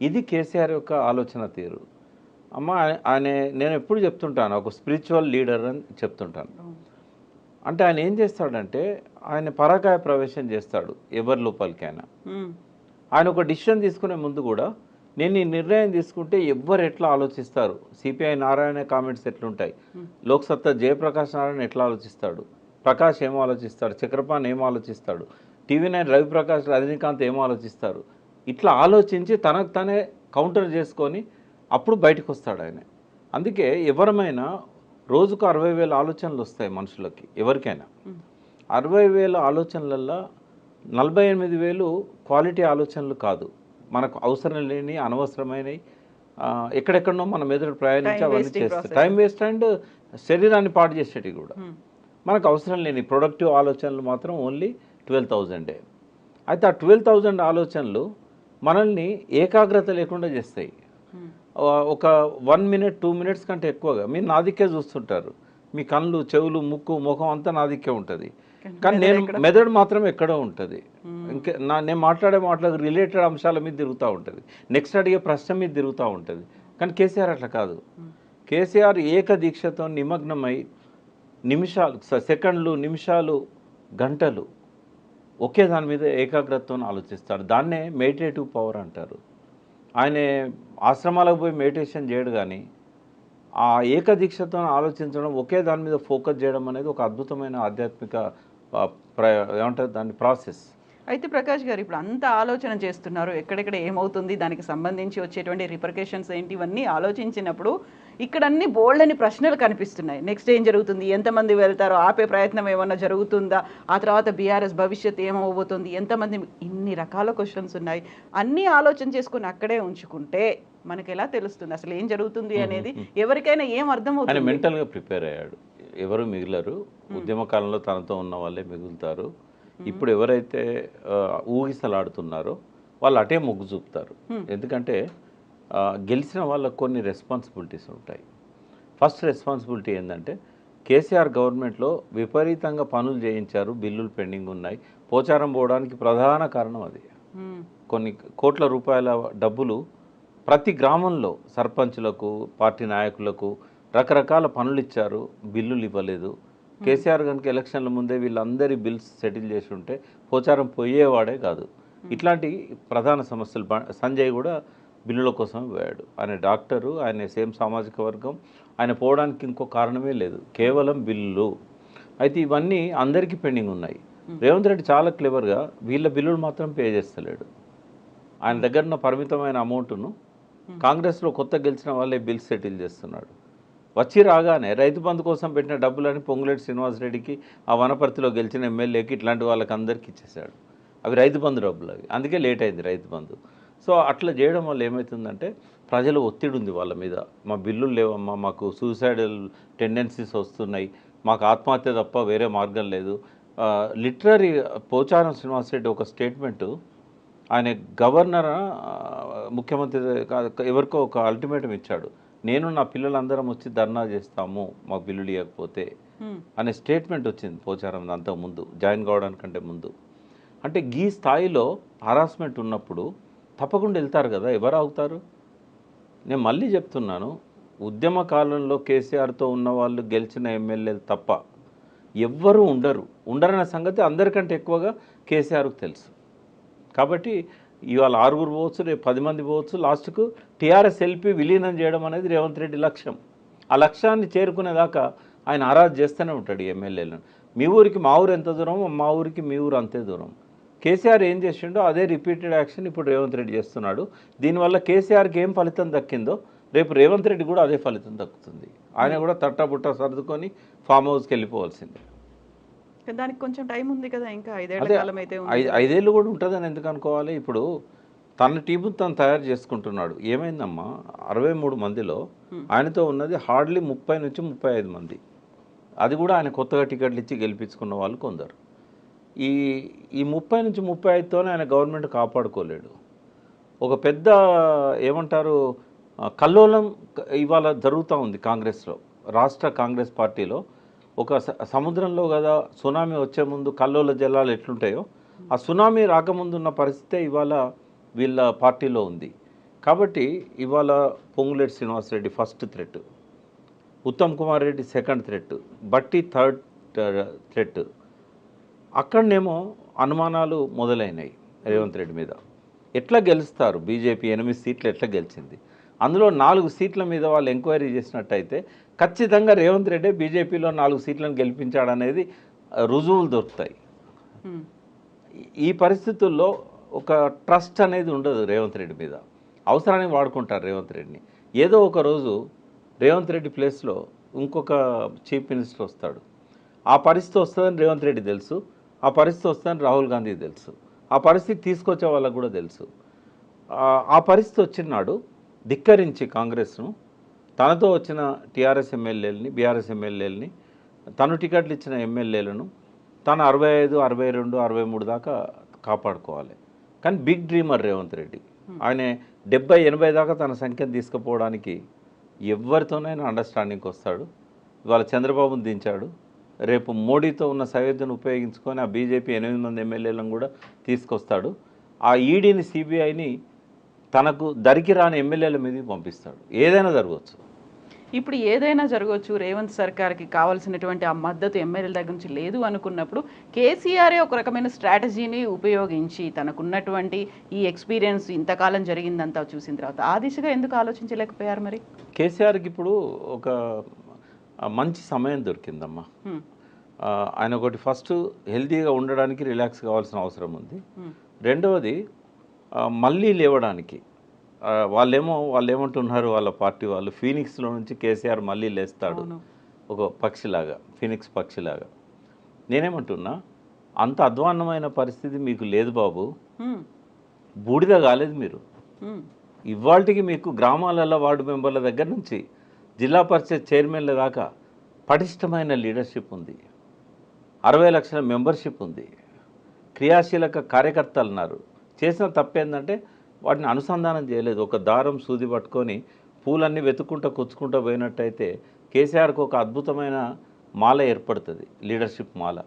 ఇది కేసీఆర్ యొక్క ఆలోచన తీరు. అమ్మ ఆయన నేను ఎప్పుడు చెప్తుంటాను ఒక స్పిరిచువల్ లీడర్ అని చెప్తుంటాను. అంటే ఆయన ఏం చేస్తాడంటే ఆయన పరాకాయ ప్రవేశం చేస్తాడు ఎవరి లోపలికైనా. ఆయన ఒక డిసిషన్ తీసుకునే ముందు కూడా నేను ఈ నిర్ణయం తీసుకుంటే ఎవ్వరు ఎట్లా ఆలోచిస్తారు, సిపిఐ నారాయణ కామెంట్స్ ఎట్లుంటాయి, లోక్సత్తా జయప్రకాష్ నారాయణ ఎట్లా ఆలోచిస్తాడు, ప్రకాష్ ఏం ఆలోచిస్తాడు, చక్రపాణి ఏం ఆలోచిస్తాడు, టీవీ9 రవిప్రకాష్ రజనీకాంత్ ఏం ఆలోచిస్తారు, ఇట్లా ఆలోచించి తనకు తనే కౌంటర్ చేసుకొని అప్పుడు బయటకు వస్తాడు ఆయన. అందుకే ఎవరమైనా రోజుకు 60,000 ఆలోచనలు వస్తాయి మనుషులకి, ఎవరికైనా 60,000 ఆలోచనలల్లో 48,000 క్వాలిటీ ఆలోచనలు కాదు, మనకు అవసరం లేని అనవసరమైనవి ఎక్కడెక్కడనో మన మెదడు ప్రయాణించి అవన్నీ చేస్తాయి, టైం వేస్ట్ అండ్ శరీరాన్ని పాడు చేసేటివి కూడా. మనకు అవసరం లేని ప్రొడక్టివ్ ఆలోచనలు మాత్రం ఓన్లీ 12,000. అయితే ఆ 12,000 ఆలోచనలు మనల్ని ఏకాగ్రత లేకుండా చేస్తాయి. ఒక 1 మినిట్ 2 మినిట్స్ కంటే ఎక్కువగా మీరు నా దిక్కే చూస్తుంటారు, మీ కళ్ళు చెవులు ముక్కు ముఖం అంతా నా దిక్కే ఉంటుంది, కానీ నేను మెదడు మాత్రం ఎక్కడో ఉంటుంది. ఇంకా నేను మాట్లాడే మాటలకు రిలేటెడ్ అంశాల మీద తిరుగుతూ ఉంటుంది, నెక్స్ట్ అడిగే ప్రశ్న మీద తిరుగుతూ ఉంటుంది. కానీ కేసీఆర్ అట్లా కాదు. కేసీఆర్ ఏకదీక్షతో నిమగ్నమై నిమిషాలు, సెకండ్లు, నిమిషాలు, గంటలు ఒకే దాని మీద ఏకాగ్రతతో ఆలోచిస్తాడు. దాన్నే మెడిటేటివ్ పవర్ అంటారు. ఆయన ఆశ్రమాలకు పోయి మెడిటేషన్ చేయడు, కానీ ఆ ఏకదీక్షతో ఆలోచించడం, ఒకే దాని మీద ఫోకస్ చేయడం అనేది ఒక అద్భుతమైన ఆధ్యాత్మిక ఏమంటారు దాని ప్రాసెస్. అయితే ప్రకాష్ గారు ఇప్పుడు అంత ఆలోచన చేస్తున్నారు, ఎక్కడెక్కడ ఏమవుతుంది, దానికి సంబంధించి వచ్చేటువంటి రిపర్కేషన్స్ ఏంటి, ఇవన్నీ ఆలోచించినప్పుడు ఇక్కడ అన్ని బోల్డ్ అని ప్రశ్నలు కనిపిస్తున్నాయి. నెక్స్ట్ ఏం జరుగుతుంది, ఎంతమంది వెళ్తారో, ఆపే ప్రయత్నం ఏమన్నా జరుగుతుందా, ఆ తర్వాత బీఆర్ఎస్ భవిష్యత్తు ఏమవబోతుంది, ఎంతమంది, ఇన్ని రకాల క్వశ్చన్స్ ఉన్నాయి. అన్నీ ఆలోచన చేసుకుని అక్కడే ఉంచుకుంటే మనకి ఎలా తెలుస్తుంది అసలు ఏం జరుగుతుంది అనేది, ఎవరికైనా ఏం అర్థమవుతుంది? ఆయన మెంటల్గా ప్రిపేర్ అయ్యాడు, ఎవరు మిగిలరు, ఉద్యమ కాలంలో తనతో ఉన్న వాళ్ళే మిగులుతారు. ఇప్పుడు ఎవరైతే ఊగిసలాడుతున్నారో వాళ్ళు అటే మొగ్గు చూపుతారు. ఎందుకంటే గెలిచిన వాళ్ళకు కొన్ని రెస్పాన్సిబిలిటీస్ ఉంటాయి. ఫస్ట్ రెస్పాన్సిబిలిటీ ఏంటంటే కేసీఆర్ గవర్నమెంట్లో విపరీతంగా పనులు చేయించారు, బిల్లులు పెండింగ్ ఉన్నాయి, పోచారం పోవడానికి ప్రధాన కారణం అది. కొన్ని కోట్ల రూపాయల డబ్బులు ప్రతి గ్రామంలో సర్పంచులకు, పార్టీ నాయకులకు రకరకాల పనులు ఇచ్చారు, బిల్లులు ఇవ్వలేదు. కేసీఆర్ కనుక ఎలక్షన్ల ముందే వీళ్ళందరి బిల్స్ సెటిల్ చేసి ఉంటే పోచారం పోయేవాడే కాదు. ఇట్లాంటి ప్రధాన సమస్యలు సంజయ్ కూడా బిల్లుల కోసం పోయాడు. ఆయన డాక్టరు, ఆయన సేమ్ సామాజిక వర్గం, ఆయన పోవడానికి ఇంకో కారణమే లేదు, కేవలం బిల్లులు. అయితే ఇవన్నీ అందరికీ పెండింగ్ ఉన్నాయి. రేవంత్ రెడ్డి చాలా క్లెవర్గా వీళ్ళ బిల్లులు మాత్రం పే చేస్తలేడు. ఆయన దగ్గర ఉన్న పరిమితమైన అమౌంట్ను కాంగ్రెస్లో కొత్త గెలిచిన వాళ్ళే బిల్స్ సెటిల్ చేస్తున్నాడు. వచ్చి రాగానే రైతు బంధు కోసం పెట్టిన డబ్బులని పొంగులేటి శ్రీనివాసరెడ్డికి, ఆ వనపర్తిలో గెలిచిన ఎమ్మెల్యేకి, ఇట్లాంటి వాళ్ళకి అందరికీ ఇచ్చేసాడు. అవి రైతు బంధు డబ్బులు, అవి అందుకే లేట్ అయింది రైతు బంధు. సో అట్లా చేయడం వల్ల ఏమవుతుందంటే ప్రజలు ఒత్తిడి ఉంది వాళ్ళ మీద, మా బిల్లులు లేవమ్మా, మాకు సూసైడల్ టెండెన్సీస్ వస్తున్నాయి, మాకు ఆత్మహత్య తప్ప వేరే మార్గం లేదు. లిటరరీ పోచారం శ్రీనివాసరెడ్డి ఒక స్టేట్మెంటు, ఆయన గవర్నర్ ముఖ్యమంత్రి ఎవరికో ఒక అల్టిమేటం ఇచ్చాడు, నేను నా పిల్లలందరం వచ్చి ధర్నా చేస్తాము మాకు బిల్లులు ఇవ్వకపోతే అనే స్టేట్మెంట్ వచ్చింది పోచారం అంతకుముందు, జాయిన్ కావడానికంటే ముందు. అంటే ఈ స్థాయిలో హరాస్మెంట్ ఉన్నప్పుడు తప్పకుండా వెళ్తారు కదా, ఎవరు అవుతారు? నేను మళ్ళీ చెప్తున్నాను, ఉద్యమ కాలంలో కేసీఆర్తో ఉన్న వాళ్ళు గెలిచిన ఎమ్మెల్యేలు తప్ప ఎవ్వరూ ఉండరనే సంగతి అందరికంటే ఎక్కువగా కేసీఆర్కు తెలుసు. కాబట్టి ఇవాళ 6 పోవచ్చు, రేపు 10 మంది పోవచ్చు, లాస్ట్కు టీఆర్ఎస్ ఎల్పీ విలీనం చేయడం అనేది రేవంత్ రెడ్డి లక్ష్యం. ఆ లక్ష్యాన్ని చేరుకునేదాకా ఆయన ఆరాధన చేస్తూనే ఉంటాడు ఈ ఎమ్మెల్యేలను. మీ ఊరికి మా ఊరు ఎంత దూరం, మా ఊరికి మీ ఊరు అంతే దూరం. కేసీఆర్ ఏం చేసిండో అదే రిపీటెడ్ యాక్షన్ ఇప్పుడు రేవంత్ రెడ్డి చేస్తున్నాడు. దీనివల్ల కేసీఆర్కి ఏం ఫలితం దక్కిందో రేపు రేవంత్ రెడ్డి కూడా అదే ఫలితం దక్కుతుంది. ఆయన కూడా తట్టబుట్ట సర్దుకొని ఫామ్ హౌస్కి వెళ్ళిపోవాల్సిందే. దానికి కొంచెం టైం ఉంది కదా, ఇంకా 5 ఏళ్ల కాలం అయితే ఉంది. 5 ఏళ్ళు కూడా ఉంటుందని ఎందుకు అనుకోవాలి? ఇప్పుడు తన టీము తను తయారు చేసుకుంటున్నాడు. ఏమైందమ్మా, 63 మందిలో ఆయనతో ఉన్నది హార్డ్లీ 30 నుంచి 35 మంది. అది కూడా ఆయన కొత్తగా టికెట్లు ఇచ్చి గెలిపించుకున్న వాళ్ళు కొందరు. ఈ 30 నుంచి 35తోనే ఆయన గవర్నమెంట్ కాపాడుకోలేడు. ఒక పెద్ద ఏమంటారు కల్లోలం ఇవాళ జరుగుతూ ఉంది కాంగ్రెస్లో, రాష్ట్ర కాంగ్రెస్ పార్టీలో. ఒక సముద్రంలో కదా సునామీ వచ్చే ముందు కల్లోల జలాలు ఎట్లుంటాయో, ఆ సునామీ రాకముందు ఉన్న పరిస్థితే ఇవాళ వీళ్ళ పార్టీలో ఉంది. కాబట్టి ఇవాళ Ponguleti Srinivasa Reddy first threat, Uttam Kumar Reddy second threat, బట్టి థర్డ్ థ్రెట్. అక్కడనేమో అనుమానాలు మొదలైనాయి రేవంత్ రెడ్డి మీద. ఎట్లా గెలుస్తారు? బీజేపీ 8 సీట్లు ఎట్లా గెలిచింది? అందులో 4 సీట్ల మీద వాళ్ళు ఎంక్వైరీ చేసినట్టయితే ఖచ్చితంగా రేవంత్ రెడ్డి బీజేపీలో 4 సీట్లను గెలిపించాడనేది రుజువులు దొరుకుతాయి. ఈ పరిస్థితుల్లో ఒక ట్రస్ట్ అనేది ఉండదు రేవంత్ రెడ్డి మీద. అవసరానికి వాడుకుంటారు రేవంత్ రెడ్డిని. ఏదో ఒక రోజు రేవంత్ రెడ్డి ప్లేస్లో ఇంకొక చీఫ్ మినిస్టర్ వస్తాడు. ఆ పరిస్థితి వస్తుందని రేవంత్ రెడ్డి తెలుసు, ఆ పరిస్థితి వస్తుందని రాహుల్ గాంధీ తెలుసు, ఆ పరిస్థితి తీసుకొచ్చే వాళ్ళకు కూడా తెలుసు. ఆ పరిస్థితి వచ్చినాడు ధిక్కరించి కాంగ్రెస్ను, తనతో వచ్చిన టీఆర్ఎస్ ఎమ్మెల్యేలని, బీఆర్ఎస్ ఎమ్మెల్యేలని, తను టికెట్లు ఇచ్చిన ఎమ్మెల్యేలను తను 65, 62, 63 దాకా కాపాడుకోవాలి. కానీ బిగ్ డ్రీమర్ రేవంత్ రెడ్డి. ఆయన 70, 80 దాకా తన సంఖ్యను తీసుకుపోవడానికి ఎవరితోనైనా అండర్స్టాండింగ్కి వస్తాడు. ఇవాళ చంద్రబాబును దించాడు, రేపు మోడీతో ఉన్న సయోధ్యను ఉపయోగించుకొని ఆ బీజేపీ 8 మంది ఎమ్మెల్యేలను కూడా తీసుకొస్తాడు. ఆ ఈడీని, సిబిఐని తనకు దరికి రాని ఎమ్మెల్యేల మీదకి పంపిస్తాడు. ఏదైనా జరగవచ్చు. ఇప్పుడు ఏదైనా జరగవచ్చు. రేవంత్ సర్కార్కి కావాల్సినటువంటి ఆ మద్దతు ఎమ్మెల్యేల దగ్గర నుంచి లేదు అనుకున్నప్పుడు కేసీఆరే ఒక రకమైన స్ట్రాటజీని ఉపయోగించి తనకున్నటువంటి ఈ ఎక్స్పీరియన్స్ ఇంతకాలం జరిగిందంతా చూసిన తర్వాత ఆ దిశగా ఎందుకు ఆలోచించలేకపోయారు మరి? కేసీఆర్కి ఇప్పుడు ఒక మంచి సమయం దొరికిందమ్మా. ఆయన ఒకటి ఫస్ట్ హెల్తీగా ఉండడానికి రిలాక్స్ కావాల్సిన అవసరం ఉంది. రెండవది మళ్ళీ లేవడానికి వాళ్ళు ఏమంటున్నారు, వాళ్ళ పార్టీ వాళ్ళు ఫీనిక్స్లో నుంచి కేసీఆర్ మళ్ళీ లేస్తాడు ఒక పక్షిలాగా, ఫీనిక్స్ పక్షిలాగా. నేనేమంటున్నా, అంత అధ్వాన్నమైన పరిస్థితి మీకు లేదు బాబు, బూడిద కాలేదు మీరు. ఇవాళకి మీకు గ్రామాలలో వార్డు మెంబర్ల దగ్గర నుంచి జిల్లా పరిషత్ చైర్మన్ల దాకా పటిష్టమైన లీడర్షిప్ ఉంది, 60 లక్షల మెంబర్షిప్ ఉంది, క్రియాశీలక కార్యకర్తలు ఉన్నారు. చేసిన తప్పేందంటే వాటిని అనుసంధానం చేయలేదు. ఒక దారం సూది పట్టుకొని పూలన్నీ వెతుక్కుంటూ కొచ్చుకుంటూ పోయినట్టయితే కేసీఆర్కి ఒక అద్భుతమైన మాల ఏర్పడుతుంది, లీడర్షిప్ మాల.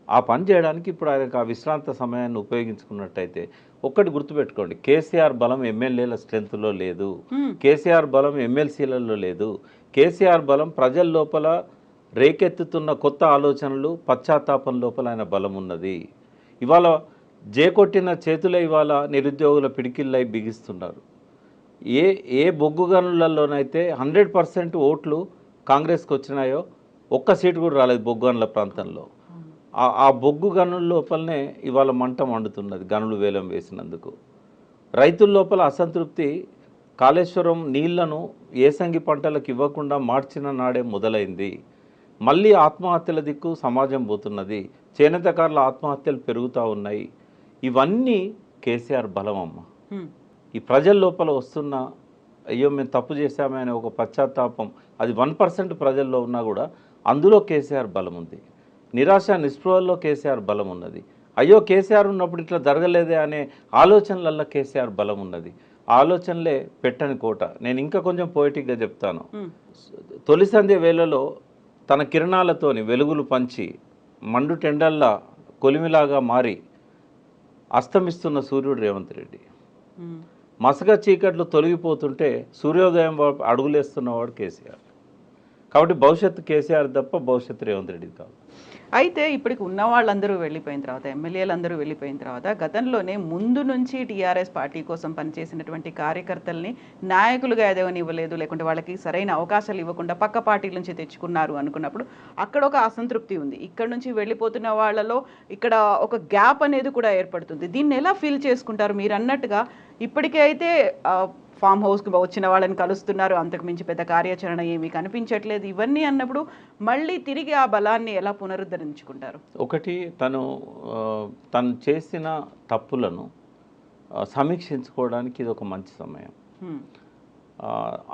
ఆ పని చేయడానికి ఇప్పుడు ఆయనకు ఆ విశ్రాంత సమయాన్ని ఉపయోగించుకున్నట్టయితే ఒక్కటి గుర్తుపెట్టుకోండి, కేసీఆర్ బలం ఎమ్మెల్యేల స్ట్రెంత్లో లేదు, కేసీఆర్ బలం ఎమ్మెల్సీలలో లేదు. కేసీఆర్ బలం ప్రజల లోపల రేకెత్తుతున్న కొత్త ఆలోచనలు, పశ్చాత్తాపం లోపల ఆయన బలం ఉన్నది. ఇవాళ జేకొట్టిన చేతులే ఇవాళ నిరుద్యోగుల పిడికిళ్ళై బిగిస్తున్నారు. ఏ బొగ్గు గనులలోనైతే 100% ఓట్లు కాంగ్రెస్కి వచ్చినాయో ఒక్క సీటు కూడా రాలేదు బొగ్గు గనుల ప్రాంతంలో. ఆ బొగ్గు గనుల లోపలనే ఇవాళ మంట మండుతున్నది, గనులు వేలం వేసినందుకు. రైతుల లోపల అసంతృప్తి కాళేశ్వరం నీళ్లను ఏసంగి పంటలకు ఇవ్వకుండా మార్చిన నాడే మొదలైంది. మళ్ళీ ఆత్మహత్యల దిక్కు సమాజం పోతున్నది, చేనేతకారుల ఆత్మహత్యలు పెరుగుతూ ఉన్నాయి. ఇవన్నీ కేసీఆర్ బలం అమ్మ. ఈ ప్రజల లోపల వస్తున్న అయ్యో మేము తప్పు చేశామనే ఒక పశ్చాత్తాపం, అది 1% ప్రజల్లో ఉన్నా కూడా అందులో కేసీఆర్ బలం ఉంది. నిరాశ నిస్పృహల్లో కేసీఆర్ బలం ఉన్నది. అయ్యో కేసీఆర్ ఉన్నప్పుడు ఇట్లా జరగలేదే అనే ఆలోచనలల్లో కేసీఆర్ బలం ఉన్నది. ఆలోచనలే పెట్టని కోట. నేను ఇంకా కొంచెం పోయిటిక్గా చెప్తాను. తొలి సంధ్య వేళలో తన కిరణాలతోని వెలుగులు పంచి మండు టెండల్లా కొలిమిలాగా మారి అస్తమిస్తున్న సూర్యుడు రేవంత్ రెడ్డి. మసక చీకట్లు తొలగిపోతుంటే సూర్యోదయం అడుగులేస్తున్నవాడు కేసీఆర్. కాబట్టి భవిష్యత్తు కేసీఆర్ తప్ప భవిష్యత్తు రేవంత్ రెడ్డి కాదు. అయితే ఇప్పటికి ఉన్న వాళ్ళందరూ వెళ్ళిపోయిన తర్వాత, ఎమ్మెల్యేలందరూ వెళ్ళిపోయిన తర్వాత, గతంలోనే ముందు నుంచి టీఆర్ఎస్ పార్టీ కోసం పనిచేసినటువంటి కార్యకర్తల్ని నాయకులుగా ఎదవనివ్వలేదు, లేకుంటే వాళ్ళకి సరైన అవకాశాలు ఇవ్వకుండా పక్క పార్టీల నుంచి తెచ్చుకున్నారు అనుకున్నప్పుడు అక్కడ ఒక అసంతృప్తి ఉంది. ఇక్కడ నుంచి వెళ్ళిపోతున్న వాళ్ళలో ఇక్కడ ఒక గ్యాప్ అనేది కూడా ఏర్పడుతుంది. దీన్ని ఎలా ఫీల్ చేసుకుంటారు? మీరు అన్నట్టుగా ఇప్పటికే అయితే ఫామ్ హౌస్కి వచ్చిన వాళ్ళని కలుస్తున్నారు, అంతకుమించి పెద్ద కార్యాచరణ ఏమీ కనిపించట్లేదు. ఇవన్నీ అన్నప్పుడు మళ్ళీ తిరిగి ఆ బలాన్ని ఎలా పునరుద్ధరించుకుంటారు? ఒకటి, తను చేసిన తప్పులను సమీక్షించుకోవడానికి ఇది ఒక మంచి సమయం.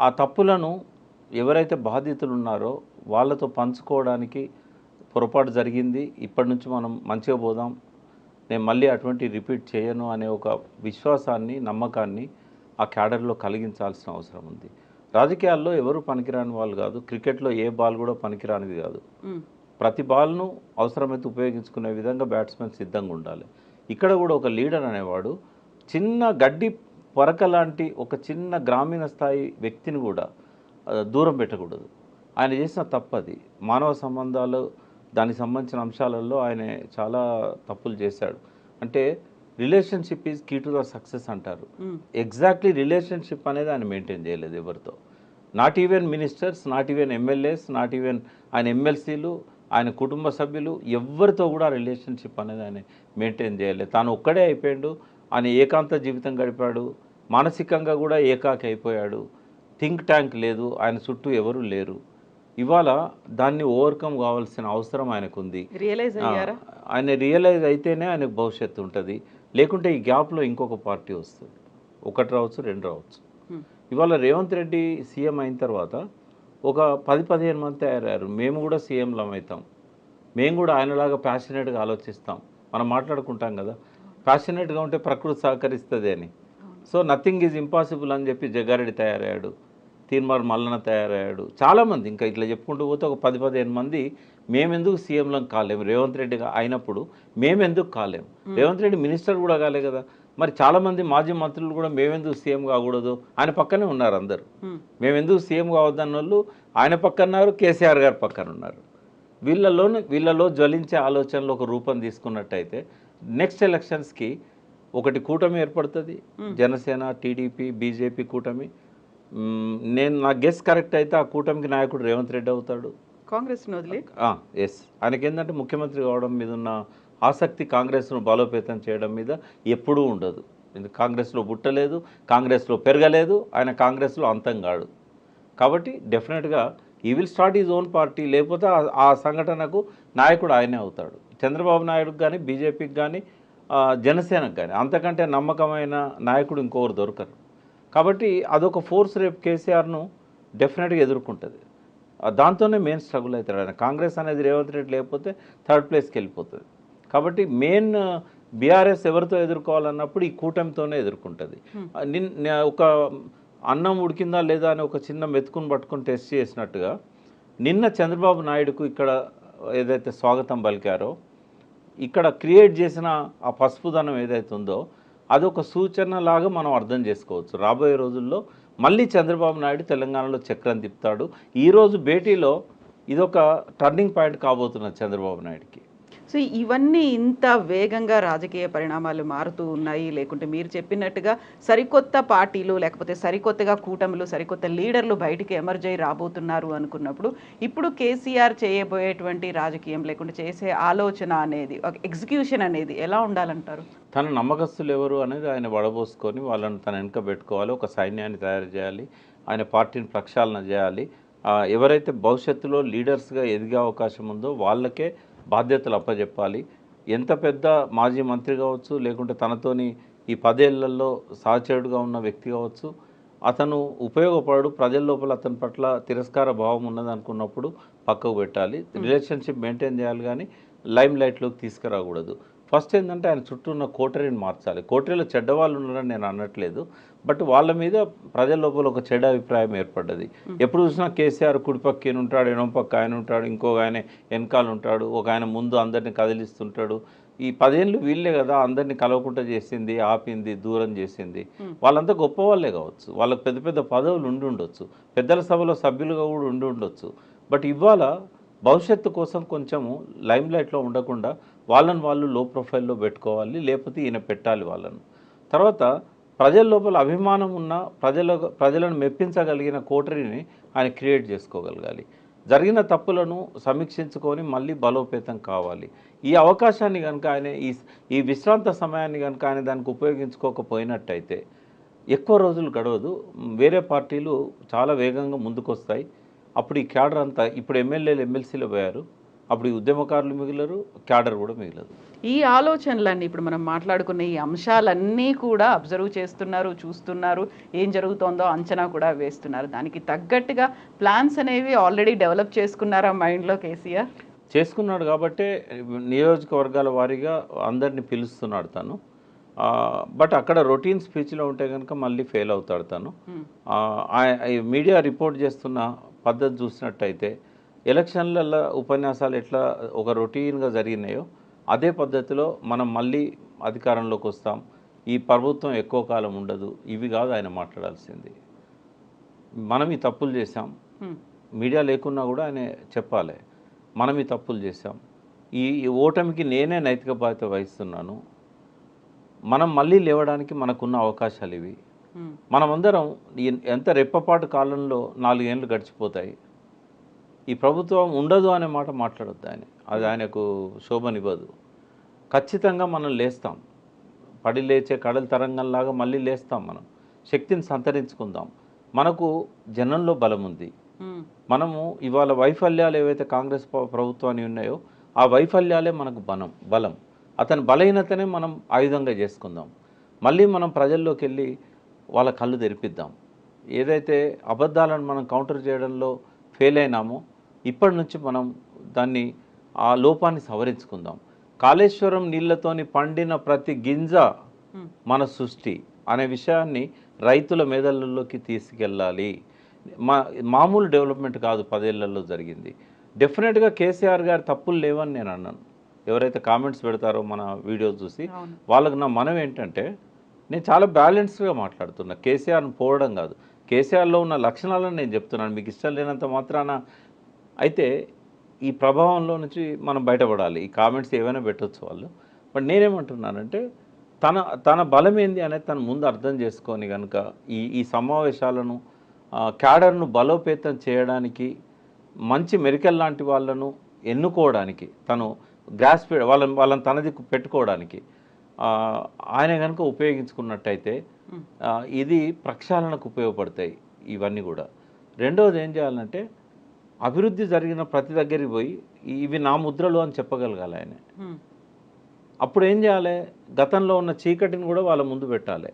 ఆ తప్పులను ఎవరైతే బాధితులు ఉన్నారో వాళ్ళతో పంచుకోవడానికి పొరపాటు జరిగింది, ఇప్పటి నుంచి మనం మంచిగా పోదాం, నేను మళ్ళీ అటువంటి రిపీట్ చేయను అనే ఒక విశ్వాసాన్ని, నమ్మకాన్ని ఆ క్యాడర్లో కలిగించాల్సిన అవసరం ఉంది. రాజకీయాల్లో ఎవరు పనికిరాని వాళ్ళు కాదు, క్రికెట్లో ఏ బాల్ కూడా పనికిరానిది కాదు. ప్రతి బాల్ను అవసరమైతే ఉపయోగించుకునే విధంగా బ్యాట్స్మెన్ సిద్ధంగా ఉండాలి. ఇక్కడ కూడా ఒక లీడర్ అనేవాడు చిన్న గడ్డి పొరక లాంటి ఒక చిన్న గ్రామీణ స్థాయి వ్యక్తిని కూడా దూరం పెట్టకూడదు. ఆయన చేసిన తప్పది. మానవ సంబంధాలు దానికి సంబంధించిన అంశాలలో ఆయన చాలా తప్పులు చేశాడు. అంటే relationship is key to the success అంటారు. ఎగ్జాక్ట్లీ రిలేషన్షిప్ అనేది ఆయన మెయింటైన్ చేయలేదు ఎవరితో. Not even ministers, not even MLAs, not even ఆయన ఎమ్మెల్సీలు, ఆయన కుటుంబ సభ్యులు ఎవరితో కూడా రిలేషన్షిప్ అనేది ఆయన మెయింటైన్ చేయలేదు. తాను ఒక్కడే అయిపోయాడు. ఆయన ఏకాంత జీవితం గడిపాడు. మానసికంగా కూడా ఏకాకి అయిపోయాడు. థింక్ ట్యాంక్ లేదు, ఆయన చుట్టూ ఎవరు లేరు. ఇవాళ దాన్ని ఓవర్కమ్ కావాల్సిన అవసరం ఆయనకు ఉంది. ఆయన రియలైజ్ అయితేనే ఆయనకు భవిష్యత్తు ఉంటుంది. లేకుంటే ఈ గ్యాప్లో ఇంకొక పార్టీ వస్తుంది. ఒకటి రావచ్చు, రెండు రావచ్చు. ఇవాళ రేవంత్ రెడ్డి సీఎం అయిన తర్వాత ఒక 10-15 మంది తయారయ్యారు. మేము కూడా సీఎంలం అవుతాం, మేము కూడా ఆయనలాగా ప్యాషనేట్గా ఆలోచిస్తాం. మనం మాట్లాడుకుంటాం కదా, ప్యాషనేట్గా ఉంటే ప్రకృతి సహకరిస్తుంది అని. సో నథింగ్ ఈజ్ ఇంపాసిబుల్ అని చెప్పి జగ్గారెడ్డి తయారయ్యాడు, తీన్మార్ మల్లన్న తయారయ్యాడు, చాలామంది ఇంకా ఇట్లా చెప్పుకుంటూ పోతే ఒక 10-15 మంది మేమెందుకు సీఎంలం కాలేము, రేవంత్ రెడ్డి అయినప్పుడు మేమెందుకు కాలేము. రేవంత్ రెడ్డి మినిస్టర్ కూడా కాలే కదా, మరి చాలామంది మాజీ మంత్రులు కూడా మేమెందుకు సీఎం కాకూడదు, ఆయన పక్కనే ఉన్నారు అందరు. మేమెందుకు సీఎం కావద్దన్న వాళ్ళు ఆయన పక్కన ఉన్నారు, కేసీఆర్ గారు పక్కన ఉన్నారు. వీళ్ళలో జ్వలించే ఆలోచనలు ఒక రూపం తీసుకున్నట్టయితే నెక్స్ట్ ఎలక్షన్స్కి ఒకటి కూటమి ఏర్పడుతుంది. జనసేన, టీడీపీ, బీజేపీ కూటమి. నా గెస్ కరెక్ట్ అయితే ఆ కూటమికి నాయకుడు రేవంత్ రెడ్డి అవుతాడు. కాంగ్రెస్ ఎస్, ఆయనకి ఏంటంటే ముఖ్యమంత్రి కావడం మీద ఉన్న ఆసక్తి కాంగ్రెస్ను బలోపేతం చేయడం మీద ఎప్పుడూ ఉండదు. కాంగ్రెస్లో పుట్టలేదు, కాంగ్రెస్లో పెరగలేదు, ఆయన కాంగ్రెస్లో అంతం కాడు. కాబట్టి డెఫినెట్గా ఈ will start is own party. లేకపోతే ఆ సంఘటనకు నాయకుడు ఆయనే అవుతాడు. చంద్రబాబు నాయుడుకి కానీ, బీజేపీకి కానీ, జనసేనకు కానీ అంతకంటే నమ్మకమైన నాయకుడు ఇంకొకరు దొరకరు. కాబట్టి అదొక ఫోర్స్ రేపు కేసీఆర్ను డెఫినెట్గా ఎదుర్కొంటుంది. దాంతోనే మెయిన్ స్ట్రగుల్ అవుతాడు ఆయన. కాంగ్రెస్ అనేది రేవంత్ రెడ్డి లేకపోతే థర్డ్ ప్లేస్కి వెళ్ళిపోతుంది. కాబట్టి మెయిన్ బీఆర్ఎస్ ఎవరితో ఎదుర్కోవాలన్నప్పుడు ఈ కూటమితోనే ఎదుర్కొంటుంది. ఒక అన్నం ఉడికిందా లేదా అని ఒక చిన్న మెతుకుని పట్టుకొని టెస్ట్ చేసినట్టుగా నిన్న చంద్రబాబు నాయుడుకు ఇక్కడ ఏదైతే స్వాగతం పలికారో, ఇక్కడ క్రియేట్ చేసిన ఆ పసుపుదనం ఏదైతే ఉందో అదొక సూచనలాగా మనం అర్థం చేసుకోవచ్చు. రాబోయే రోజుల్లో మళ్ళీ చంద్రబాబు నాయుడు తెలంగాణలో చక్రం తిప్పుతాడు. ఈరోజు భేటీలో ఇదొక టర్నింగ్ పాయింట్ కాబోతున్నది చంద్రబాబు నాయుడుకి. సో ఇవన్నీ ఇంత వేగంగా రాజకీయ పరిణామాలు మారుతూ ఉన్నాయి, లేకుంటే మీరు చెప్పినట్టుగా సరికొత్త పార్టీలు లేకపోతే సరికొత్తగా కూటములు, సరికొత్త లీడర్లు బయటికి ఎమర్జ్ అయి రాబోతున్నారు అనుకున్నప్పుడు ఇప్పుడు కేసీఆర్ చేయబోయేటువంటి రాజకీయం లేకుంటే చేసే ఆలోచన అనేది, ఒక ఎగ్జిక్యూషన్ అనేది ఎలా ఉండాలంటారు? తన నమ్మకస్తులు ఎవరు అనేది ఆయన వడబోసుకొని వాళ్ళని తన వెనుక పెట్టుకోవాలి. ఒక సైన్యాన్ని తయారు చేయాలి, ఆయన పార్టీని ప్రక్షాళన చేయాలి. ఎవరైతే భవిష్యత్తులో లీడర్స్గా ఎదిగే అవకాశం ఉందో వాళ్ళకే బాధ్యతలు అప్పచెప్పాలి. ఎంత పెద్ద మాజీ మంత్రి కావచ్చు, లేకుంటే తనతోని ఈ 10 ఏళ్లలో సహచరుడుగా ఉన్న వ్యక్తి కావచ్చు, అతను ఉపయోగపడు, ప్రజల లోపల అతని పట్ల తిరస్కార భావం ఉన్నది అనుకున్నప్పుడు పక్కకు పెట్టాలి. రిలేషన్షిప్ మెయింటైన్ చేయాలి, కానీ లైమ్ లైట్లోకి తీసుకురాకూడదు. ఫస్ట్ ఏంటంటే ఆయన చుట్టూ ఉన్న కోటరీని మార్చాలి. కోటరీలో చెడ్డవాళ్ళు ఉన్నారని నేను అనట్లేదు, బట్ వాళ్ళ మీద ప్రజల లోపల ఒక చెడ్డ అభిప్రాయం ఏర్పడ్డది. ఎప్పుడు చూసినా కేసీఆర్ కుడిపక్క ఈయన ఉంటాడు, ఎడమ పక్క ఆయన ఉంటాడు, ఇంకొక ఆయన వెనకాల ఉంటాడు, ఒక ఆయన ముందు అందరినీ కదిలిస్తుంటాడు. ఈ 10 ఏళ్ళు వీళ్ళే కదా అందరినీ కలవకుండా చేసింది, ఆపింది, దూరం చేసింది. వాళ్ళంతా గొప్ప వాళ్ళే కావచ్చు, వాళ్ళకి పెద్ద పెద్ద పదవులు ఉండి ఉండొచ్చు, పెద్దల సభలో సభ్యులుగా కూడా ఉండి ఉండొచ్చు. బట్ ఇవాళ భవిష్యత్తు కోసం కొంచెము లైమ్ లైట్లో ఉండకుండా వాళ్ళని వాళ్ళు లో ప్రొఫైల్లో పెట్టుకోవాలి, లేకపోతే ఈయన పెట్టాలి వాళ్ళను. తర్వాత ప్రజల లోపల అభిమానం ఉన్న ప్రజలను మెప్పించగలిగిన కోటరీని ఆయన క్రియేట్ చేసుకోగలగాలి. జరిగిన తప్పులను సమీక్షించుకొని మళ్ళీ బలోపేతం కావాలి. ఈ అవకాశాన్ని కనుక ఆయన ఈ విశ్రాంత సమయాన్ని కనుక ఆయన దానికి ఉపయోగించుకోకపోయినట్టయితే ఎక్కువ రోజులు గడవదు. వేరే పార్టీలు చాలా వేగంగా ముందుకొస్తాయి. అప్పుడు ఈ క్యాడర్ అంతా, ఇప్పుడు ఎమ్మెల్యేలు ఎమ్మెల్సీలు పోయారు, అప్పుడు ఈ ఉద్యమకారులు మిగిలరు, క్యాడర్ కూడా మిగిలదు. ఈ ఆలోచనలన్నీ ఇప్పుడు మనం మాట్లాడుకున్న ఈ అంశాలన్నీ కూడా అబ్జర్వ్ చేస్తున్నారు, చూస్తున్నారు, ఏం జరుగుతోందో అంచనా కూడా వేస్తున్నారు. దానికి తగ్గట్టుగా ప్లాన్స్ అనేవి ఆల్రెడీ డెవలప్ చేసుకున్నారా మైండ్లో కేసీఆర్? చేసుకున్నాడు కాబట్టే నియోజకవర్గాల వారీగా అందరినీ పిలుస్తున్నాడు తను. బట్ అక్కడ రొటీన్ స్పీచ్లో ఉంటే కనుక మళ్ళీ ఫెయిల్ అవుతాడు తను. మీడియా రిపోర్ట్ చేస్తున్న పద్ధతి చూసినట్టయితే ఎలక్షన్లలో ఉపన్యాసాలు ఎట్లా ఒక రొటీన్గా జరిగినాయో అదే పద్ధతిలో మనం మళ్ళీ అధికారంలోకి వస్తాం, ఈ ప్రభుత్వం ఎక్కువ కాలం ఉండదు, ఇవి కాదు ఆయన మాట్లాడాల్సింది. మనం ఈ తప్పులు చేశాం, మీడియా లేకున్నా కూడా ఆయన చెప్పాలి, మనం ఈ తప్పులు చేశాం, ఈ ఓటమికి నేనే నైతిక బాధ్యత వహిస్తున్నాను, మనం మళ్ళీ లేవడానికి మనకున్న అవకాశాలు ఇవి. మనమందరం ఎంత రెప్పపాటు కాలంలో 4 ఏళ్ళు గడిచిపోతాయి, ఈ ప్రభుత్వం ఉండదు అనే మాట మాట్లాడొద్దు ఆయన, అది ఆయనకు శోభనివ్వదు. ఖచ్చితంగా మనం లేస్తాం, పడి లేచే కడల తరంగంలాగా మళ్ళీ లేస్తాం, మనం శక్తిని సంతరించుకుందాం. మనకు జనంలో బలం ఉంది. మనము ఇవాళ వైఫల్యాలు ఏవైతే కాంగ్రెస్ ప్రభుత్వాన్ని ఉన్నాయో ఆ వైఫల్యాలే మనకు బలం. అతని బలహీనతనే మనం ఆయుధంగా చేసుకుందాం. మళ్ళీ మనం ప్రజల్లోకి వెళ్ళి వాళ్ళ కళ్ళు తెరిపిద్దాం. ఏదైతే అబద్ధాలను మనం కౌంటర్ చేయడంలో ఫెయిల్ అయినామో ఇప్పటి నుంచి మనం దాన్ని ఆ లోపాన్ని సవరించుకుందాం. కాళేశ్వరం నీళ్లతోని పండిన ప్రతి గింజ మన సృష్టి అనే విషయాన్ని రైతుల మెదళ్ళలోకి తీసుకెళ్ళాలి. మామూలు డెవలప్మెంట్ కాదు 10 ఏళ్లలో జరిగింది. డెఫినెట్గా కేసీఆర్ గారి తప్పులు లేవని నేను అన్నాను. ఎవరైతే కామెంట్స్ పెడతారో మన వీడియో చూసి వాళ్ళకు నా మనం ఏంటంటే, నేను చాలా బ్యాలెన్స్డ్గా మాట్లాడుతున్నా. కేసీఆర్ని పోవడం కాదు, కేసీఆర్లో ఉన్న లక్షణాలను నేను చెప్తున్నాను. మీకు ఇష్టం లేనంత మాత్రాన అయితే ఈ ప్రభావంలో నుంచి మనం బయటపడాలి. ఈ కామెంట్స్ ఏవైనా పెట్టవచ్చు వాళ్ళు. బట్ నేనేమంటున్నానంటే తన బలం ఏంది అనేది తను ముందు అర్థం చేసుకొని కనుక ఈ సమావేశాలను క్యాడర్ను బలోపేతం చేయడానికి, మంచి మెరికల్ లాంటి వాళ్ళను ఎన్నుకోవడానికి, తను గ్రాస్ప్ వాళ్ళని తనది పెట్టుకోవడానికి ఆయన కనుక ఉపయోగించుకున్నట్టయితే ఇది ప్రక్షాళనకు ఉపయోగపడతాయి ఇవన్నీ కూడా. రెండవది ఏం చేయాలంటే, అభివృద్ధి జరిగిన ప్రతి దగ్గరికి పోయి ఇవి నా ముద్రలు అని చెప్పగలగాలి ఆయన. అప్పుడు ఏం చేయాలి, గతంలో ఉన్న చీకటిని కూడా వాళ్ళ ముందు పెట్టాలి.